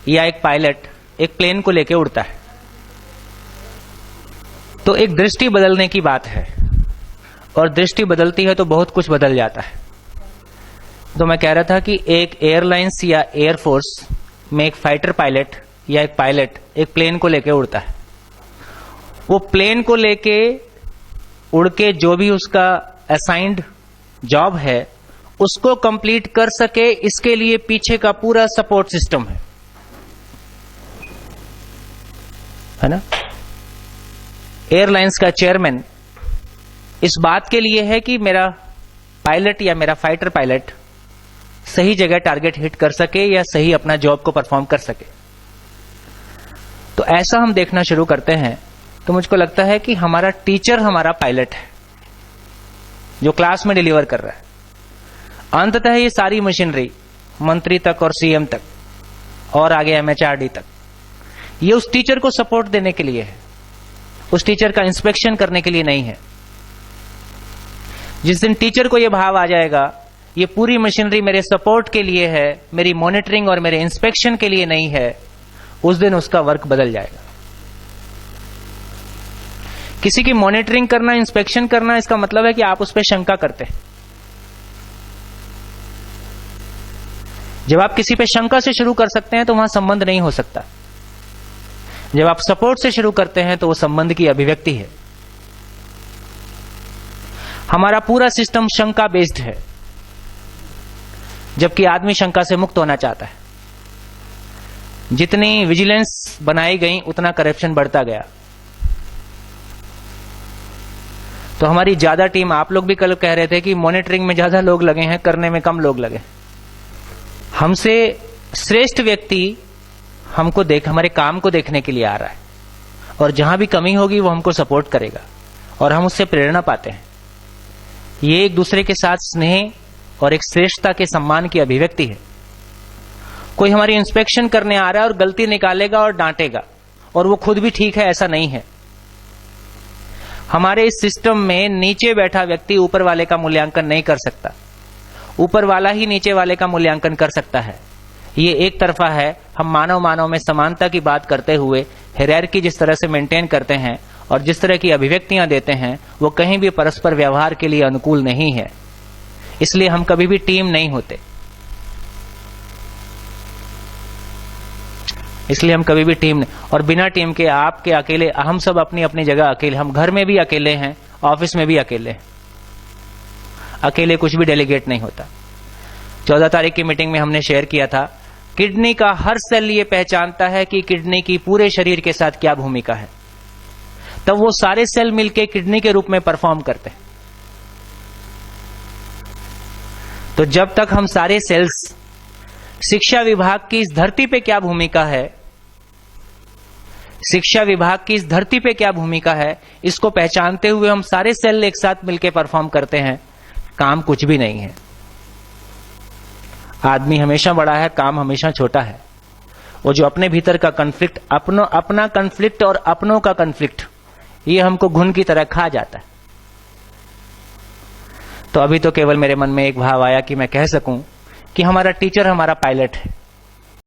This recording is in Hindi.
या एक पायलट एक प्लेन को लेकर उड़ता है, तो एक दृष्टि बदलने की बात है, और दृष्टि बदलती है तो बहुत कुछ बदल जाता है। तो मैं कह रहा था कि एक एयरलाइंस या एयरफोर्स में एक फाइटर पायलट या एक पायलट एक प्लेन को लेकर उड़ता है। वो प्लेन को लेके उड़ के जो भी उसका असाइंड जॉब है उसको कंप्लीट कर सके, इसके लिए पीछे का पूरा सपोर्ट सिस्टम है ना। एयरलाइंस का चेयरमैन इस बात के लिए है कि मेरा पायलट या मेरा फाइटर पायलट सही जगह टारगेट हिट कर सके या सही अपना जॉब को परफॉर्म कर सके। तो ऐसा हम देखना शुरू करते हैं तो मुझको लगता है कि हमारा टीचर हमारा पायलट है जो क्लास में डिलीवर कर रहा है। अंततः ये सारी मशीनरी मंत्री तक और सीएम तक और आगे एमएचआरडी तक, ये उस टीचर को सपोर्ट देने के लिए है, उस टीचर का इंस्पेक्शन करने के लिए नहीं है। जिस दिन टीचर को यह भाव आ जाएगा ये पूरी मशीनरी मेरे सपोर्ट के लिए है, मेरी मॉनिटरिंग और मेरे इंस्पेक्शन के लिए नहीं है, उस दिन उसका वर्क बदल जाएगा। किसी की मॉनिटरिंग करना, इंस्पेक्शन करना, इसका मतलब है कि आप उस पर शंका करते हैं। जब आप किसी पे शंका से शुरू कर सकते हैं तो वहां संबंध नहीं हो सकता। जब आप सपोर्ट से शुरू करते हैं तो वो संबंध की अभिव्यक्ति है। हमारा पूरा सिस्टम शंका बेस्ड है, जबकि आदमी शंका से मुक्त होना चाहता है। जितनी विजिलेंस बनाई गई उतना करप्शन बढ़ता गया। तो हमारी ज्यादा टीम, आप लोग भी कल कह रहे थे कि मॉनिटरिंग में ज्यादा लोग लगे हैं, करने में कम लोग लगे। हमसे श्रेष्ठ व्यक्ति हमको हमारे काम को देखने के लिए आ रहा है, और जहां भी कमी होगी वो हमको सपोर्ट करेगा और हम उससे प्रेरणा पाते हैं। ये एक दूसरे के साथ स्नेह और एक श्रेष्ठता के सम्मान की अभिव्यक्ति है। कोई हमारी इंस्पेक्शन करने आ रहा है और गलती निकालेगा और डांटेगा और वो खुद भी ठीक है, ऐसा नहीं है। हमारे इस सिस्टम में नीचे बैठा व्यक्ति ऊपर वाले का मूल्यांकन नहीं कर सकता, ऊपर वाला ही नीचे वाले का मूल्यांकन कर सकता है। ये एक तरफा है। हम मानव में समानता की बात करते हुए हायरार्की जिस तरह से मेंटेन करते हैं और जिस तरह की अभिव्यक्तियां देते हैं वो कहीं भी परस्पर व्यवहार के लिए अनुकूल नहीं है। इसलिए हम कभी भी टीम नहीं होते, इसलिए हम कभी भी टीम नहीं। और बिना टीम के आपके अकेले, हम सब अपनी अपनी जगह अकेले, हम घर में भी अकेले हैं, ऑफिस में भी अकेले हैं। अकेले कुछ भी डेलीगेट नहीं होता। 14 तारीख की मीटिंग में हमने शेयर किया था, किडनी का हर सेल ये पहचानता है कि किडनी की पूरे शरीर के साथ क्या भूमिका है, तब वो सारे सेल मिलकर किडनी के रूप में परफॉर्म करते हैं। तो जब तक हम सारे सेल्स, शिक्षा विभाग की इस धरती पे क्या भूमिका है, शिक्षा विभाग की इस धरती पे क्या भूमिका है, इसको पहचानते हुए हम सारे सेल एक साथ मिलकर परफॉर्म करते हैं, काम कुछ भी नहीं है। आदमी हमेशा बड़ा है, काम हमेशा छोटा है। वो जो अपने भीतर का कन्फ्लिक्ट, अपना कन्फ्लिक्ट और अपनों का कन्फ्लिक्ट, ये हमको घुन की तरह खा जाता है। तो अभी तो केवल मेरे मन में एक भाव आया कि मैं कह सकूं कि हमारा टीचर हमारा पायलट है।